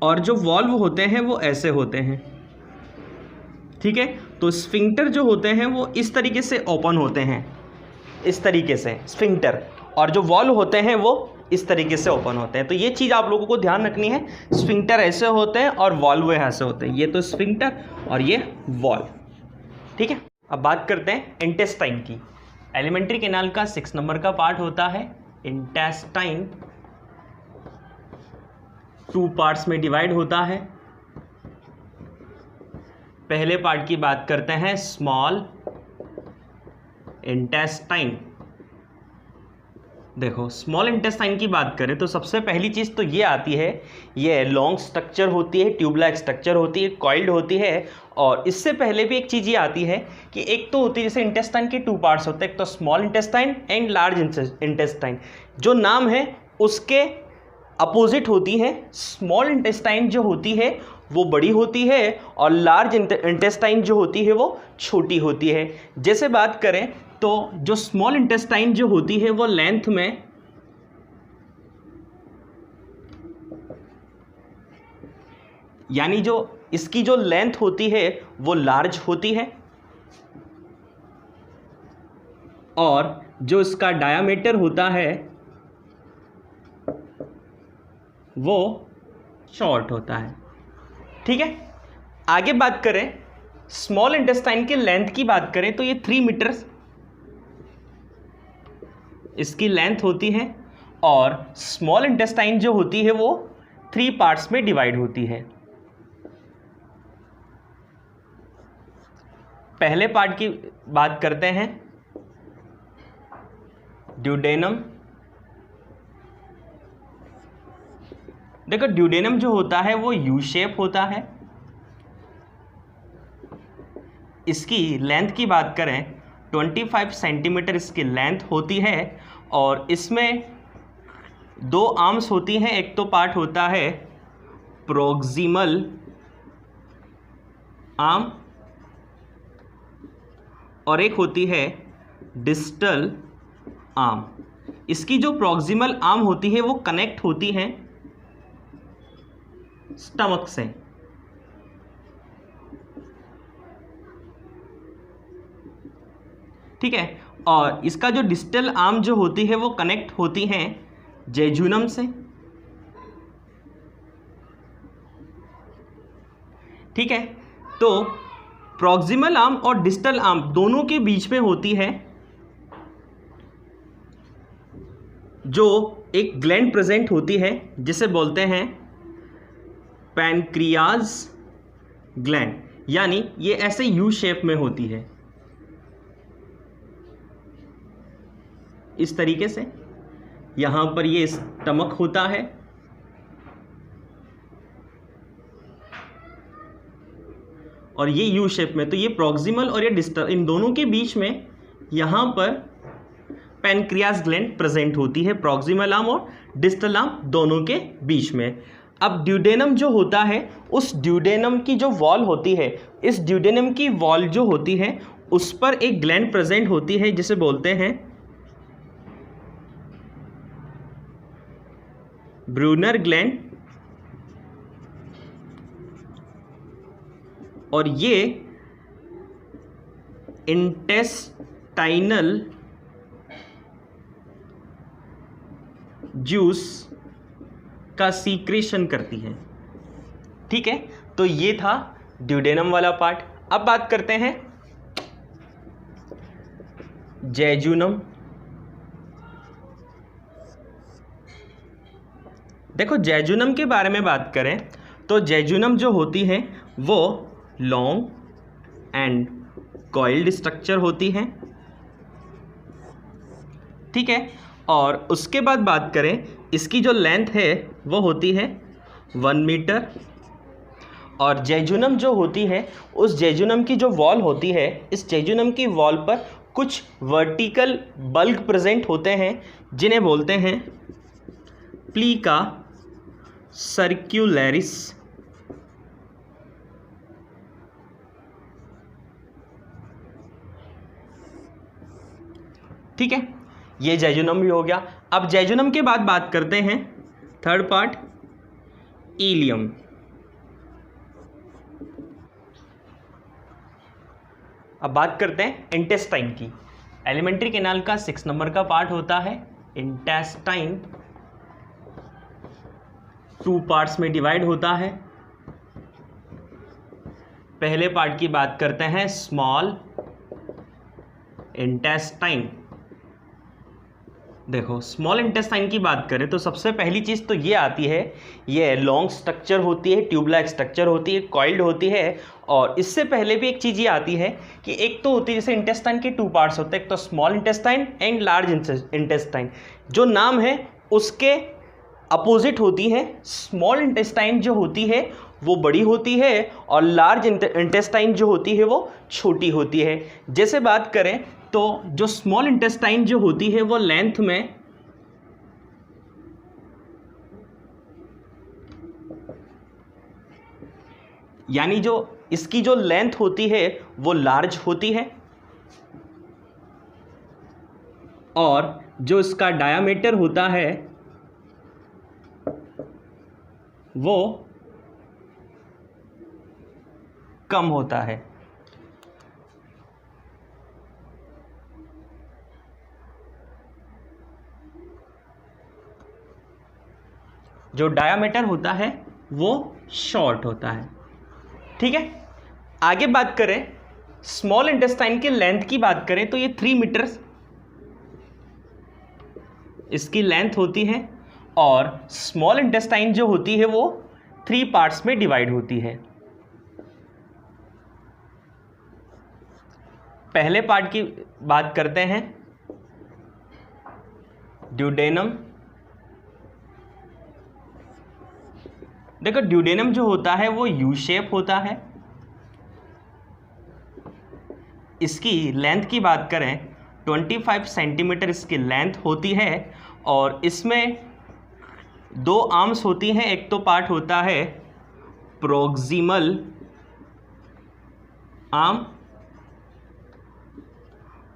और जो वॉल्व होते हैं वो ऐसे होते हैं। ठीक है, तो स्फिंक्टर जो होते हैं वो इस तरीके से ओपन होते हैं, इस तरीके से स्फिंक्टर, और जो वॉल्व होते हैं वो इस तरीके से ओपन होते हैं। तो ये चीज़ आप लोगों को ध्यान रखनी है, स्फिंक्टर ऐसे होते हैं और वॉल्व ऐसे होते हैं। ये तो स्फिंक्टर और ये वॉल्व। ठीक है, अब बात करते हैं इंटेस्टाइन की। एलिमेंट्री कैनाल का 6 नंबर का पार्ट होता है इंटेस्टाइन। 2 पार्ट्स में डिवाइड होता है। पहले पार्ट की बात करते हैं स्मॉल इंटेस्टाइन। देखो स्मॉल इंटेस्टाइन की बात करें तो सबसे पहली चीज़ तो ये आती है, ये लॉन्ग स्ट्रक्चर होती है, ट्यूब लाइक स्ट्रक्चर होती है, कॉइल्ड होती है। और इससे पहले भी एक चीज़ ये आती है कि एक तो होती है, जैसे इंटेस्टाइन के 2 पार्ट्स होते हैं, एक तो small intestine and large intestine. जो नाम है उसके अपोजिट होती है। स्मॉल इंटेस्टाइन जो होती है वो बड़ी होती है और लार्ज इंटेस्टाइन जो होती है वो छोटी होती है। जैसे बात करें तो जो स्मॉल इंटेस्टाइन जो होती है वो लेंथ में यानी जो इसकी जो लेंथ होती है वो लार्ज होती है और जो इसका डायामीटर होता है वो शॉर्ट होता है। ठीक है, आगे बात करें स्मॉल इंटेस्टाइन के लेंथ की बात करें तो ये 3 मीटर इसकी लेंथ होती है और स्मॉल इंटेस्टाइन जो होती है वो 3 पार्ट्स में डिवाइड होती है। पहले पार्ट की बात करते हैं, ड्यूडेनम। देखो ड्यूडेनम जो होता है वो यू शेप होता है। इसकी लेंथ की बात करें 25 सेंटीमीटर इसकी लेंथ होती है और इसमें 2 आर्म्स होती हैं। एक तो पार्ट होता है प्रोक्सिमल आर्म और एक होती है डिस्टल आर्म। इसकी जो प्रोक्सिमल आर्म होती है वो कनेक्ट होती हैं स्टमक से। ठीक है, और इसका जो डिस्टल आर्म जो होती है वो कनेक्ट होती हैं जेजुनम से। ठीक है, तो प्रोक्सिमल आर्म और डिस्टल आर्म दोनों के बीच में होती है जो एक ग्लैंड प्रेजेंट होती है जिसे बोलते हैं पैनक्रियाज ग्लैंड, यानी ये ऐसे यू शेप में होती है इस तरीके से। यहां पर ये स्टमक होता है और ये यू शेप में, तो ये प्रोक्सिमल और ये डिस्टल, इन दोनों के बीच में यहां पर पैनक्रियाज ग्लैंड प्रेजेंट होती है, प्रोक्सिमल आर्म और डिस्टल आर्म दोनों के बीच में। अब ड्यूडेनम जो होता है, उस ड्यूडेनम की जो वॉल होती है, इस ड्यूडेनम की वॉल जो होती है उस पर एक ग्लैंड प्रेजेंट होती है जिसे बोलते हैं ब्रूनर ग्लैंड। और ये इंटेस्टाइनल जूस का सीक्रेशन करती है। ठीक है, तो ये था ड्यूडेनम वाला पार्ट। अब बात करते हैं जेजुनम। देखो जेजुनम के बारे में बात करें तो जेजुनम जो होती है वो लॉन्ग एंड कॉइल्ड स्ट्रक्चर होती है। ठीक है, और उसके बाद बात करें, इसकी जो लेंथ है वो होती है 1 मीटर। और जेजुनम जो होती है, उस जेजुनम की जो वॉल होती है, इस जेजुनम की वॉल पर कुछ वर्टिकल बल्क प्रेजेंट होते हैं जिन्हें बोलते हैं प्लीका सर्क्युलरिस। ठीक है, ये जेजुनम भी हो गया। अब जेजुनम के बाद बात करते हैं थर्ड पार्ट, इलियम। अब बात करते हैं इंटेस्टाइन की। एलिमेंट्री कैनाल का 6 नंबर का पार्ट होता है इंटेस्टाइन। 2 पार्ट्स में डिवाइड होता है। पहले पार्ट की बात करते हैं स्मॉल इंटेस्टाइन। देखो स्मॉल इंटेस्टाइन की बात करें तो सबसे पहली चीज़ तो ये आती है, ये लॉन्ग स्ट्रक्चर होती है, ट्यूब लाइक स्ट्रक्चर होती है, कॉइल्ड होती है। और इससे पहले भी एक चीज़ ये आती है कि एक तो होती है, जैसे इंटेस्टाइन के 2 पार्ट्स होते हैं, एक तो small intestine and large intestine. जो नाम है उसके अपोजिट होती है। स्मॉल इंटेस्टाइन जो होती है वो बड़ी होती है और लार्ज इंटेस्टाइन जो होती है वो छोटी होती है। जैसे बात करें तो जो स्मॉल इंटेस्टाइन जो होती है वो लेंथ में यानी जो इसकी जो लेंथ होती है वो लार्ज होती है और जो इसका डायामीटर होता है वो कम होता है। जो डायामीटर होता है वो शॉर्ट होता है। ठीक है, आगे बात करें स्मॉल इंटेस्टाइन की लेंथ की बात करें तो ये 3 मीटर इसकी लेंथ होती है और स्मॉल इंटेस्टाइन जो होती है वो 3 पार्ट्स में डिवाइड होती है। पहले पार्ट की बात करते हैं, ड्यूडेनम। देखो ड्यूडेनम जो होता है वो यू शेप होता है। इसकी लेंथ की बात करें 25 सेंटीमीटर इसकी लेंथ होती है और इसमें 2 आर्म्स होती हैं। एक तो पार्ट होता है प्रोक्सिमल आर्म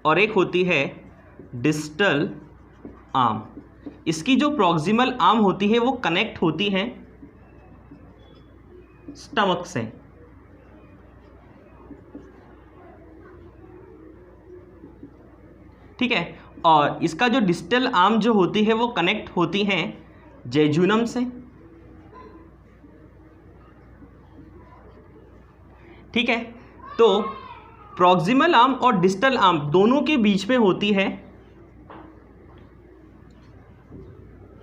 और एक होती है डिस्टल आर्म। इसकी जो प्रोक्सिमल आर्म होती है वो कनेक्ट होती है स्टमक से। ठीक है, और इसका जो डिस्टल आर्म जो होती है वो कनेक्ट होती हैं जेजुनम से। ठीक है, तो प्रॉक्सिमल आर्म और डिस्टल आर्म दोनों के बीच में होती है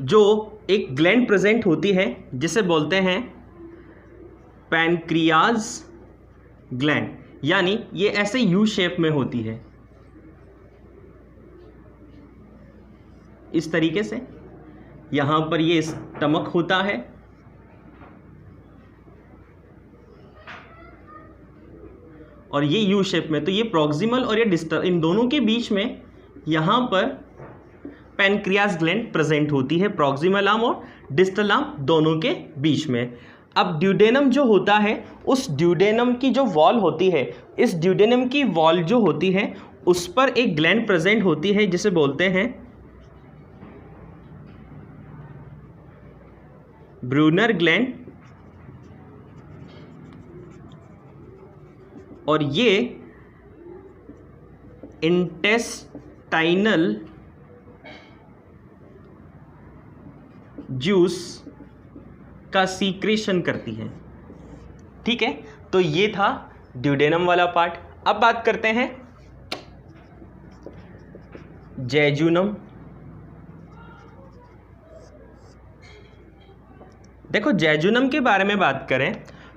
जो एक ग्लैंड प्रेजेंट होती है जिसे बोलते हैं पैनक्रियाज ग्लैंड, यानी ये ऐसे यू शेप में होती है इस तरीके से। यहां पर ये स्टमक होता है और ये यू शेप में, तो ये प्रॉक्सिमल और ये डिस्टल, इन दोनों के बीच में यहां पर पैनक्रियाज ग्लैंड प्रेजेंट होती है, प्रॉक्सिमल आर्म और डिस्टल आर्म दोनों के बीच में। अब ड्यूडेनम जो होता है, उस ड्यूडेनम की जो वॉल होती है, इस ड्यूडेनम की वॉल जो होती है उस पर एक ग्लैंड प्रेजेंट होती है जिसे बोलते हैं ब्रूनर ग्लैंड। और ये इंटेस्टाइनल जूस का सीक्रेशन करती है। ठीक है, तो ये था ड्यूडेनम वाला पार्ट। अब बात करते हैं जेजुनम। देखो जेजुनम के बारे में बात करें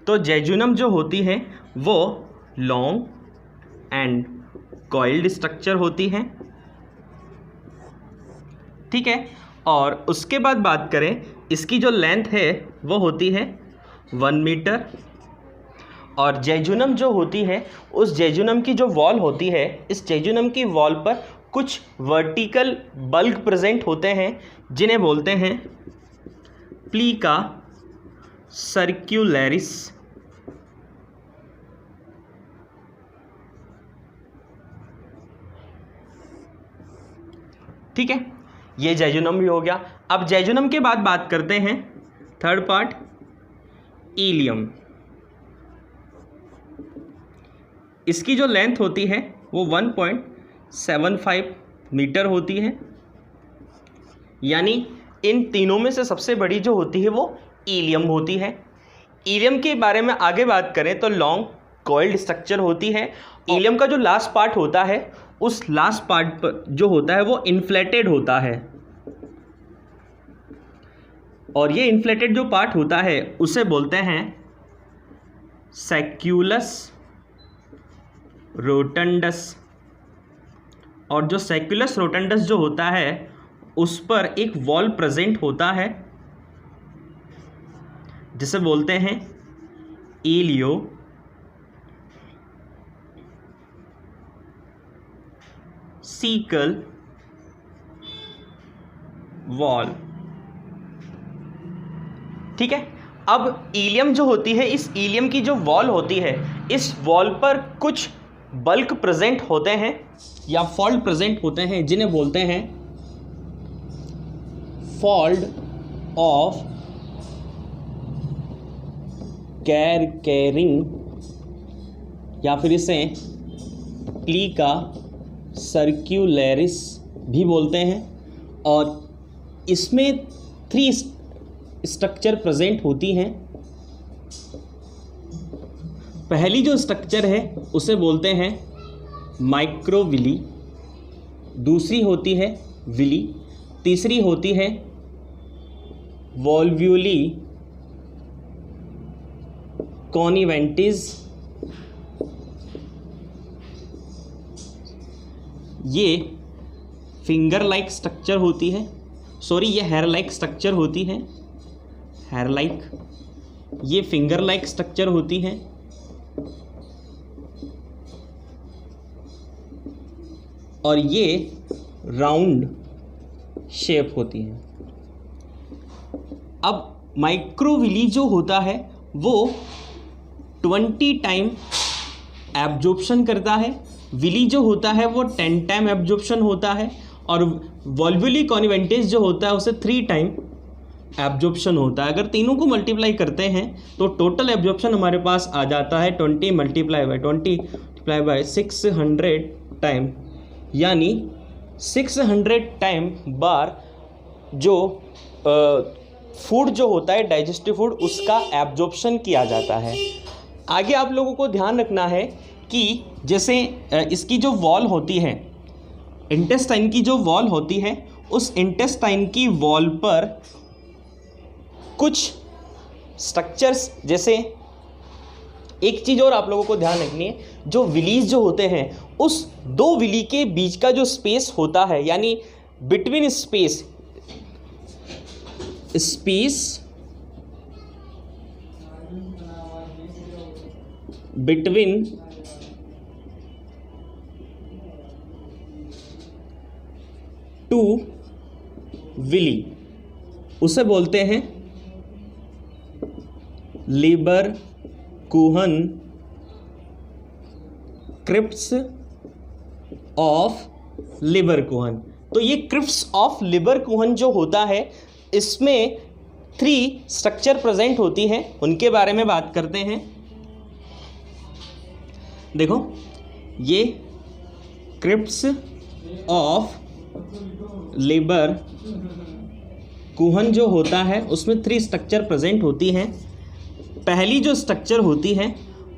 तो जेजुनम जो होती है वो लॉन्ग एंड कॉइल्ड स्ट्रक्चर होती है। ठीक है, और उसके बाद बात करें, इसकी जो लेंथ है वो होती है 1 मीटर। और जेजुनम जो होती है, उस जेजुनम की जो वॉल होती है, इस जेजुनम की वॉल पर कुछ वर्टिकल बल्क प्रेजेंट होते हैं जिन्हें बोलते हैं प्लीका सर्क्युलरिस। ठीक है, ये जेजुनम भी हो गया। अब जेजुनम के बाद बात करते हैं थर्ड पार्ट, इलियम। इसकी जो लेंथ होती है वो 1.75 मीटर होती है, यानी इन तीनों में से सबसे बड़ी जो होती है वो इलियम होती है। इलियम के बारे में आगे बात करें तो लॉन्ग कॉइल्ड स्ट्रक्चर होती है। इलियम का जो लास्ट पार्ट होता है, उस लास्ट पार्ट पर जो होता है वो इन्फ्लेटेड होता है, और ये इन्फ्लेटेड जो पार्ट होता है उसे बोलते हैं सैक्यूलस रोटंडस। और जो सैक्यूलस रोटंडस जो होता है उस पर एक वॉल प्रेजेंट होता है जिसे बोलते हैं इलियो सीकल वॉल। ठीक है, अब इलियम जो होती है, इस इलियम की जो वॉल होती है, इस वॉल पर कुछ बल्क प्रेजेंट होते हैं या फॉल्ड प्रेजेंट होते हैं जिन्हें बोलते हैं फॉल्ड ऑफ कैरिंग, या फिर इसे प्लीका सर्क्युलरिस भी बोलते हैं। और इसमें 3 स्ट्रक्चर प्रेजेंट होती हैं। पहली जो स्ट्रक्चर है उसे बोलते हैं माइक्रोविली, दूसरी होती है विली, तीसरी होती है वॉल्व्यूली कॉनिवेंटिस, ये फिंगर लाइक स्ट्रक्चर होती है, सॉरी ये हेयर लाइक स्ट्रक्चर होती है, हेयर लाइक, ये फिंगर लाइक स्ट्रक्चर होती है, और ये राउंड शेप होती है। अब माइक्रोविली जो होता है वो 20 टाइम एब्जॉर्प्शन करता है, विली जो होता है वो 10 टाइम एब्जॉर्प्शन होता है, और वॉल्व्यूली कॉनिवेंटिस जो होता है उसे 3 टाइम एब्जॉर्प्शन होता है। अगर तीनों को मल्टीप्लाई करते हैं तो टोटल एब्जॉर्प्शन हमारे पास आ जाता है 20 मल्टीप्लाई बाय 600 टाइम, यानी 600 टाइम बार जो फूड जो होता है डाइजेस्टिव फूड उसका एब्जॉर्प्शन किया जाता है। आगे आप लोगों को ध्यान रखना है कि जैसे इसकी जो वॉल होती है, इंटेस्टाइन की जो वॉल होती है, उस इंटेस्टाइन की वॉल पर कुछ स्ट्रक्चर्स, जैसे एक चीज़ और आप लोगों को ध्यान रखनी है, जो विलीज जो होते हैं उस दो विली के बीच का जो स्पेस होता है, यानी between space between two villi उसे बोलते हैं लीबरकुहन क्रिप्ट्स ऑफ लीबरकुहन। तो ये क्रिप्ट्स ऑफ लीबरकुहन जो होता है इसमें 3 स्ट्रक्चर प्रेजेंट होती हैं, उनके बारे में बात करते हैं। देखो ये क्रिप्ट्स ऑफ लीबरकुहन जो होता है उसमें 3 स्ट्रक्चर प्रेजेंट होती हैं। पहली जो स्ट्रक्चर होती है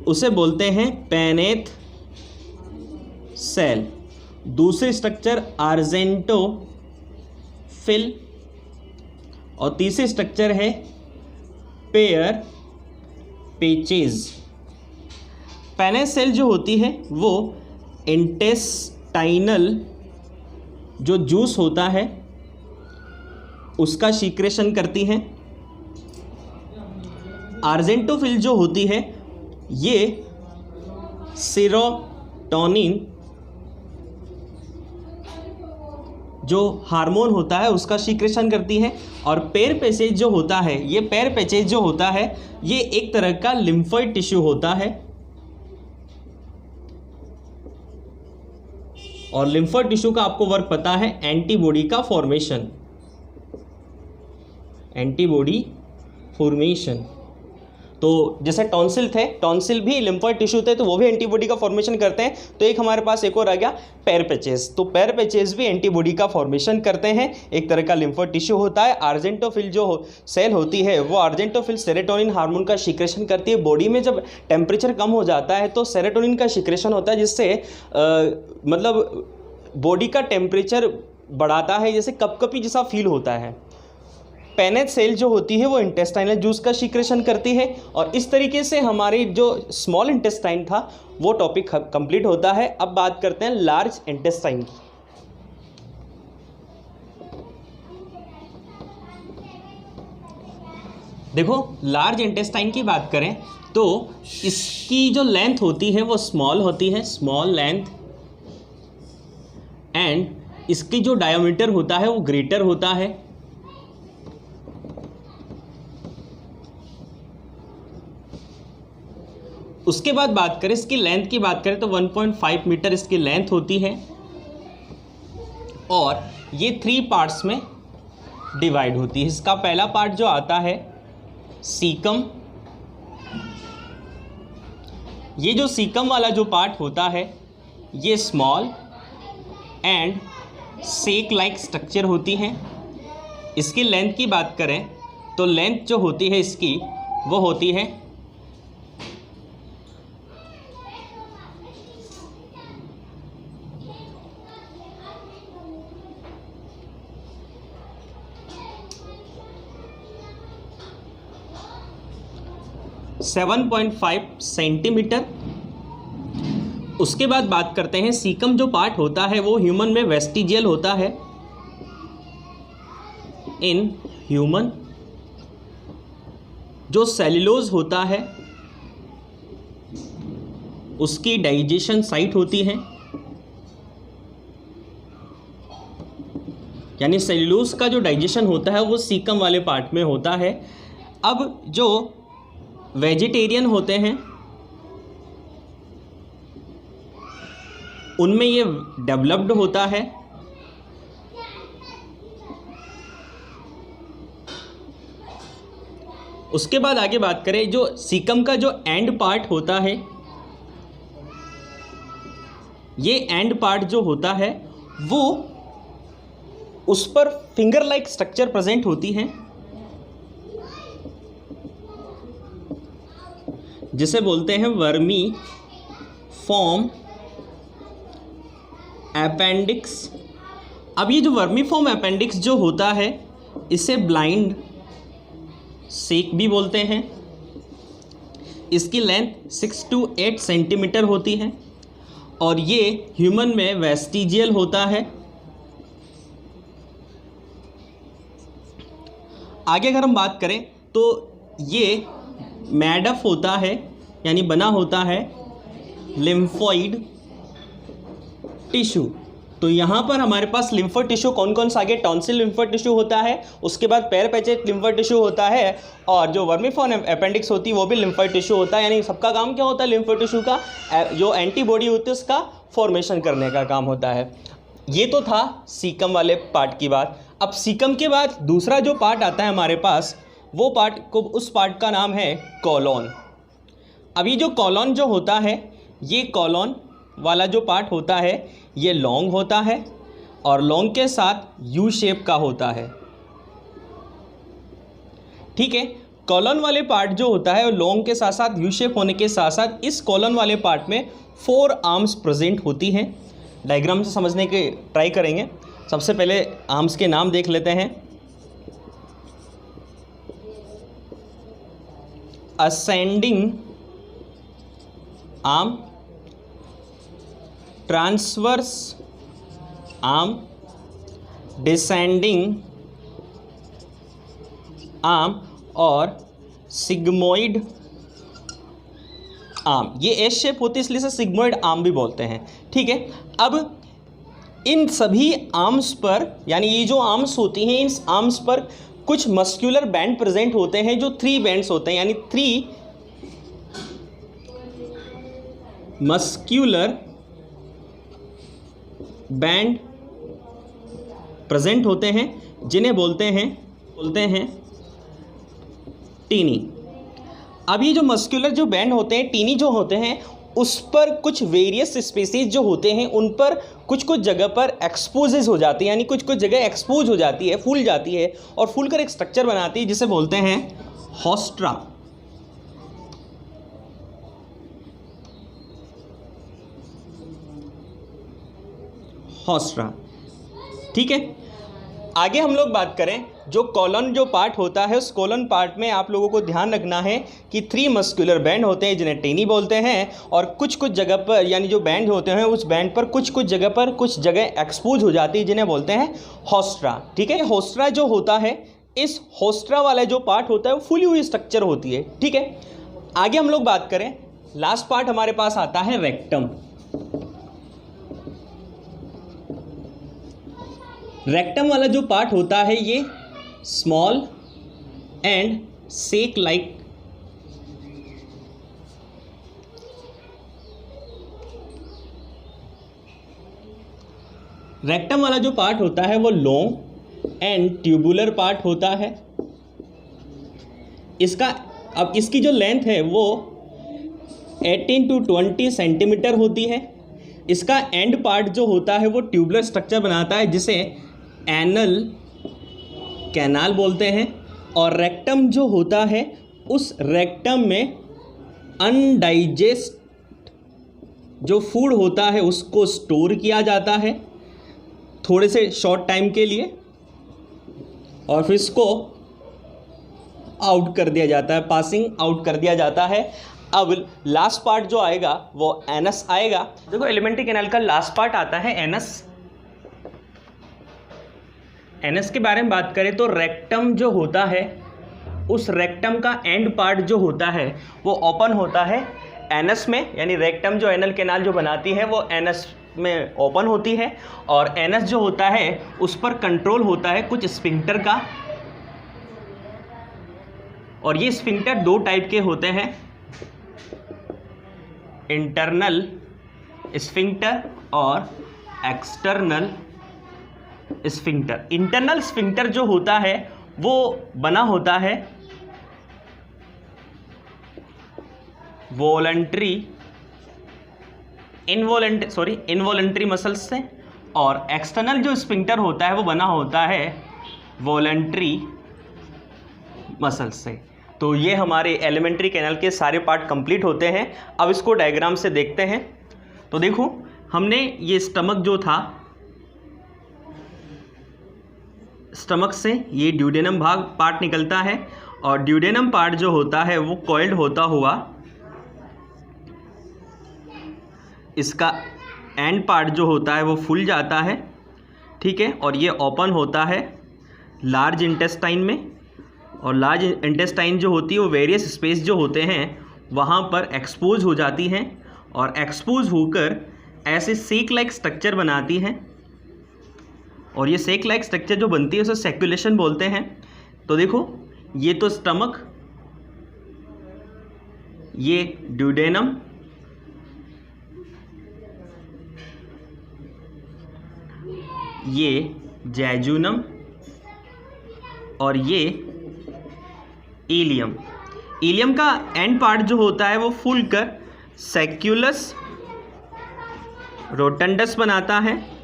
उसे बोलते हैं पेनेथ सेल, दूसरी स्ट्रक्चर आर्जेंटोफिल, और तीसरी स्ट्रक्चर है पेयर पेचेज। पेनेथ सेल जो होती है वो इंटेस्टाइनल जो जूस होता है उसका सीक्रेशन करती हैं। आर्जेंटोफिल जो होती है ये सेरोटोनिन जो हार्मोन होता है उसका सीक्रेशन करती है। और पेयर पैसेज जो होता है, ये पेयर पैसेज जो होता है ये एक तरह का लिम्फोइड टिश्यू होता है, और लिम्फोइड टिश्यू का आपको वर्क पता है, एंटीबॉडी का फॉर्मेशन, एंटीबॉडी फॉर्मेशन। तो जैसे टॉन्सिल थे, टॉन्सिल भी लिम्फोइड टिश्यू थे तो वो भी एंटीबॉडी का फॉर्मेशन करते हैं। तो एक हमारे पास एक और आ गया पेयर पैचेस, तो पेयर पैचेस भी एंटीबॉडी का फॉर्मेशन करते हैं, एक तरह का लिम्फोइड टिश्यू होता है। आर्जेंटोफिल जो सेल होती है वो आर्जेंटोफिल सेरोटोनिन हार्मोन का सीक्रेशन करती है। बॉडी में जब टेम्परेचर कम हो जाता है तो सेरोटोनिन का सीक्रेशन होता है, जिससे मतलब बॉडी का टेम्परेचर बढ़ाता है, जैसे कपकपी जैसा फील होता है। पेनेथ सेल जो होती है वो इंटेस्टाइनल जूस का सीक्रेशन करती है। और इस तरीके से हमारी जो स्मॉल इंटेस्टाइन था वो टॉपिक कंप्लीट होता है। अब बात करते हैं लार्ज इंटेस्टाइन की। देखो लार्ज इंटेस्टाइन की बात करें तो इसकी जो लेंथ होती है वो स्मॉल होती है, स्मॉल लेंथ, एंड इसकी जो डायमीटर होता है वो ग्रेटर होता है। उसके बाद बात करें इसकी लेंथ की बात करें तो 1.5 मीटर इसकी लेंथ होती है, और ये 3 पार्ट्स में डिवाइड होती है। इसका पहला पार्ट जो आता है सीकम, ये जो सीकम वाला जो पार्ट होता है ये small and sac like structure होती है। इसकी लेंथ की बात करें तो लेंथ जो होती है इसकी वो होती है 1 7.5 सेंटीमीटर। उसके बाद बात करते हैं सीकम जो पार्ट होता है वो ह्यूमन में वेस्टिजियल होता है। इन ह्यूमन जो सेल्यूलोज होता है उसकी डाइजेशन साइट होती है, यानी सेल्यूलोज का जो डाइजेशन होता है वो सीकम वाले पार्ट में होता है। अब जो वेजिटेरियन होते हैं उनमें ये डेवलप्ड होता है। उसके बाद आगे बात करें जो सीकम का जो एंड पार्ट होता है, ये एंड पार्ट जो होता है वो उस पर फिंगर लाइक स्ट्रक्चर प्रेजेंट होती है जिसे बोलते हैं वर्मी फॉर्म अपेंडिक्स। अब ये जो वर्मी फॉर्म अपेंडिक्स जो होता है इसे ब्लाइंड सेक भी बोलते हैं। इसकी लेंथ 6 to 8 सेंटीमीटर होती है और ये ह्यूमन में वेस्टिजियल होता है। आगे अगर हम बात करें तो ये मेड अप होता है, यानी बना होता है लिम्फोइड टिश्यू। तो यहाँ पर हमारे पास लिम्फो टिश्यू कौन कौन सा आगे टॉन्सिल लिम्फो टिश्यू होता है, उसके बाद पैर पैचेट लिम्फो टिश्यू होता है और जो वर्मीफॉर्म अपेंडिक्स होती है वो भी लिम्फो टिश्यू होता है। यानी सबका काम क्या होता है, लिम्फो टिश्यू का जो एंटीबॉडी होती है उसका फॉर्मेशन करने का काम होता है। ये तो था सीकम वाले पार्ट की बात। अब सीकम के बाद दूसरा जो पार्ट आता है हमारे पास वो पार्ट को उस पार्ट का नाम है कॉलोन। अभी जो कॉलोन जो होता है, ये कॉलोन वाला जो पार्ट होता है ये लॉन्ग होता है और लॉन्ग के साथ यू शेप का होता है। ठीक है, कॉलोन वाले पार्ट जो होता है लॉन्ग के साथ साथ यू शेप होने के साथ साथ इस कॉलोन वाले पार्ट में 4 आर्म्स प्रेजेंट होती हैं। डायग्राम से समझने के ट्राई करेंगे। सबसे पहले आर्म्स के नाम देख लेते हैं। Ascending arm, transverse arm, descending arm और सिग्मोइड आर्म। ये एस शेप होती है इसलिए इसे सिग्मोइड आर्म भी बोलते हैं। ठीक है, अब इन सभी आर्म्स पर, यानी ये जो आर्म्स होती हैं इन आर्म्स पर कुछ मस्क्यूलर बैंड प्रेजेंट होते हैं जो 3 बैंड्स होते हैं, यानी 3 मस्क्यूलर बैंड प्रेजेंट होते हैं जिन्हें बोलते हैं टीनी। अब ये जो मस्क्यूलर जो बैंड होते हैं, टीनी जो होते हैं, उस पर कुछ वेरियस स्पीसीज जो होते हैं उन पर कुछ कुछ जगह पर एक्सपोजेज हो जाती है, यानी कुछ कुछ जगह एक्सपोज हो जाती है, फूल जाती है और फूल कर एक स्ट्रक्चर बनाती है जिसे बोलते हैं होस्ट्रा। होस्ट्रा। ठीक है, आगे हम लोग बात करें जो कॉलन जो पार्ट होता है उस कॉलन पार्ट में आप लोगों को ध्यान रखना है कि 3 मस्कुलर बैंड होते हैं जिन्हें टेनी बोलते हैं और कुछ कुछ जगह पर, यानी जो बैंड होते हैं उस बैंड पर कुछ कुछ जगह पर कुछ जगह एक्सपोज हो जाती है जिन्हें बोलते हैं होस्ट्रा। ठीक है, होस्ट्रा जो होता है, इस होस्ट्रा वाला जो पार्ट होता है वो फुली हुई स्ट्रक्चर होती है। ठीक है, आगे हम लोग बात करें, लास्ट पार्ट हमारे पास आता है रेक्टम। रेक्टम वाला जो पार्ट होता है ये small and sac like rectum वाला जो पार्ट होता है वो लॉन्ग एंड ट्यूबुलर पार्ट होता है। अब इसकी जो लेंथ है वो 18 to 20 सेंटीमीटर होती है। इसका एंड पार्ट जो होता है वो ट्यूबुलर स्ट्रक्चर बनाता है जिसे एनल कैनाल बोलते हैं और रेक्टम जो होता है उस रेक्टम में अनडाइजेस्ट जो फूड होता है उसको स्टोर किया जाता है थोड़े से शॉर्ट टाइम के लिए और फिर इसको आउट कर दिया जाता है, पासिंग आउट कर दिया जाता है। अब लास्ट पार्ट जो आएगा वो एनस आएगा। देखो एलिमेंट्री कैनाल का लास्ट पार्ट आता है एनस। एनस के बारे में बात करें तो रेक्टम जो होता है, उस रेक्टम का एंड पार्ट जो होता है वो ओपन होता है एनस में, यानी रेक्टम जो एनल कैनाल जो बनाती है वो एनस में ओपन होती है। और एनस जो होता है उस पर कंट्रोल होता है कुछ स्फिंक्टर का, और ये स्फिंक्टर दो टाइप के होते हैं, इंटरनल स्फिंक्टर और एक्सटर्नल स्फिंक्टर। इंटरनल स्फिंक्टर जो होता है वो बना होता है इनवॉलंटरी मसल्स से, और एक्सटर्नल जो स्फिंक्टर होता है वो बना होता है वॉलंटरी मसल्स से। तो ये हमारे एलिमेंट्री कैनाल के सारे पार्ट कंप्लीट होते हैं। अब इसको डायग्राम से देखते हैं। तो देखो हमने ये स्टमक जो था, स्टमक से ये ड्यूडेनम भाग पार्ट निकलता है, और ड्यूडेनम पार्ट जो होता है वो कॉइल्ड होता हुआ इसका एंड पार्ट जो होता है वो फूल जाता है, ठीक है। और ये ओपन होता है लार्ज इंटेस्टाइन में, और लार्ज इंटेस्टाइन जो होती है वो वेरियस स्पेस जो होते हैं वहाँ पर एक्सपोज हो जाती हैं, और एक्सपोज होकर ऐसे सेक लाइक स्ट्रक्चर बनाती हैं। और ये सेक लाइक स्ट्रक्चर जो बनती है उसे सैक्युलेशन बोलते हैं। तो देखो ये तो स्टमक, ये ड्यूडेनम, ये जैजुनम, और ये इलियम। इलियम का एंड पार्ट जो होता है वो फूल कर सैक्युलस रोटंडस बनाता है,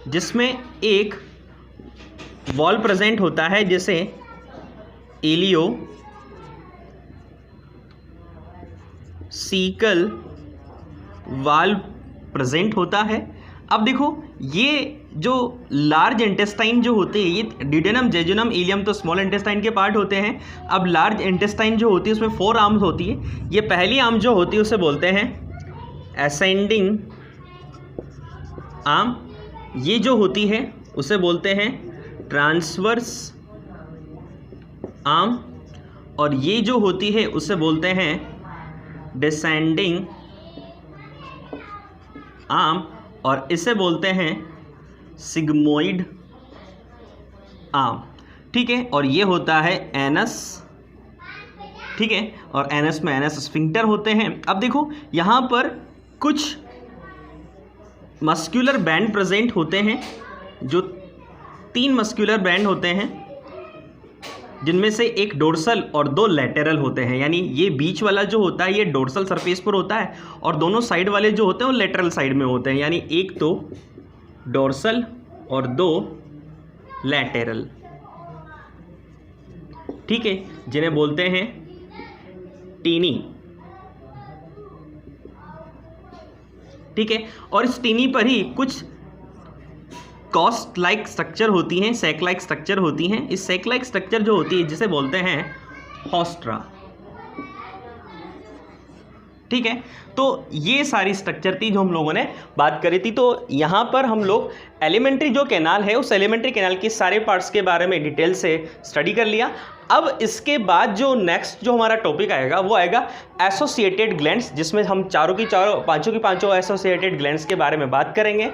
जिसमें एक वॉल प्रेजेंट होता है जिसे इलियो सीकल वाल्व प्रेजेंट होता है। अब देखो ये जो लार्ज इंटेस्टाइन जो होते हैं, ये ड्यूडेनम, जेजुनम, इलियम तो स्मॉल इंटेस्टाइन के पार्ट होते हैं। अब लार्ज इंटेस्टाइन जो होती है उसमें 4 आर्म्स होती है। ये पहली आर्म जो होती है उसे बोलते हैं असेंडिंग आर्म, ये जो होती है उसे बोलते हैं ट्रांसवर्स आर्म, और ये जो होती है उसे बोलते हैं डिसेंडिंग आर्म, और इसे बोलते हैं सिग्मोइड आर्म, ठीक है। और ये होता है एनस, ठीक है। और एनस में एनस स्फिंक्टर होते हैं। अब देखो यहाँ पर कुछ मस्क्यूलर बैंड प्रेजेंट होते हैं, जो 3 मस्क्यूलर बैंड होते हैं, जिनमें से एक डोर्सल और 2 लैटेरल होते हैं। यानी ये बीच वाला जो होता है ये डोर्सल सरफेस पर होता है, और दोनों साइड वाले जो होते हैं वो लैटेरल साइड में होते हैं। यानी एक तो डोर्सल और 2 लैटेरल, ठीक है, जिन्हें बोलते हैं टीनी, ठीक है। और इस टीनी पर ही कुछ कॉस्ट लाइक स्ट्रक्चर होती हैं, सेक लाइक स्ट्रक्चर होती हैं। इस सेक लाइक स्ट्रक्चर जो होती है जिसे बोलते हैं होस्ट्रा, ठीक है। तो ये सारी स्ट्रक्चर थी जो हम लोगों ने बात करी थी। तो यहाँ पर हम लोग एलिमेंट्री जो कैनाल है उस एलिमेंट्री कैनाल के सारे पार्ट्स के बारे में डिटेल से स्टडी कर लिया। अब इसके बाद जो नेक्स्ट जो हमारा टॉपिक आएगा वो आएगा एसोसिएटेड ग्लैंड्स, जिसमें हम पांचों की पांचों एसोसिएटेड ग्लैंड्स के बारे में बात करेंगे।